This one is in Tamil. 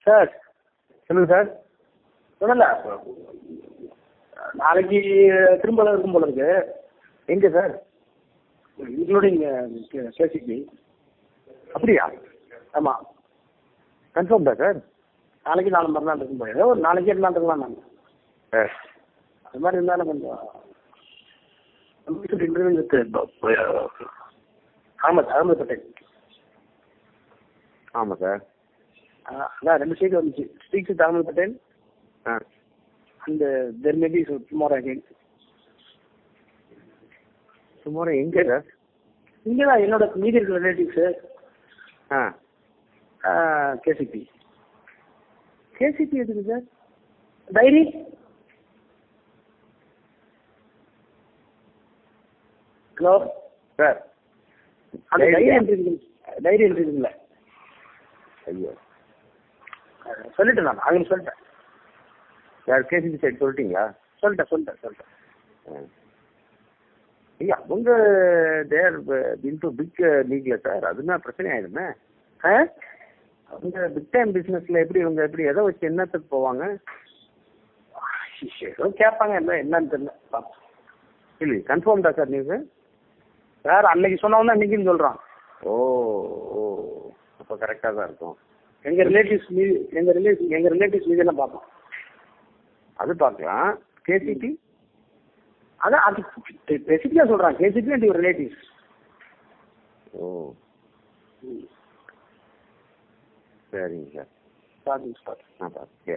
சார் சொல்லுங்கள் சார். சொல்லல, நாளைக்கு திரும்ப இருக்கும் போல இருக்கு. எங்கே சார்? Including KCP. அப்படியா? ஆமாம். கன்ஃபார்ம் தான் சார். நாளைக்கு நாலு மறுநாள் இருக்கும் போல, ஏதோ ஒரு நாளைக்கே இருந்தாலும் இருக்கலாம். நான் அது மாதிரி இருந்தாலும் கொஞ்சம் இன்டர்வியூ அகமது பட்டேல். ஆமாம் சார். அதான் 2 சைடு வந்துச்சு. Speaks with Ahmed Patel and there may be tomorrow again. Tomorrow எங்கே சார்? இங்கே தான் என்னோட மீதி இருக்கிற ரிலேட்டிவ்ஸு. கேசிபி. கேசிபி எதுக்கு சார்? டைரி. ஹலோ சார், அந்த டைரி என்ட்ரி இருக்குல்ல. ஐயோ, சொல்லிட்டேன் நான் அவங்க சொல்லிட்டேன். சார் கேசிபி சைடு சொல்லிட்டீங்களா? சொல்லிட்டேன். ஐயா அவங்க தேர் இன்டு பிக் லீக்ல சார். அதுனா பிரச்சனை ஆயிடுமே. அவங்க பிக் டைம் பிஸ்னஸ்ல எப்படி இவங்க எப்படி எதை வச்சு என்னத்துக்கு போவாங்க? ஏதோ கேட்பாங்க, என்னன்னு தெரியல. இல்லை கன்ஃபார்ம் தான் சார் நீங்கள்? சார் அன்னைக்கு சொன்னவங்க தான் இன்னைக்குன்னு சொல்கிறான். ஓ ஓ, அப்போ கரெக்டாக தான் இருக்கும். எங்கள் ரிலேட்டிவ்ஸ் மீது எல்லாம் பார்ப்போம். அது பார்க்கலாம். கேசிபி அதான் அது ஸ்பெசிஃபிக்காக சொல்கிறான். K C P and your relatives. ஓ சரிங்க சார். சார் நான் பார்த்து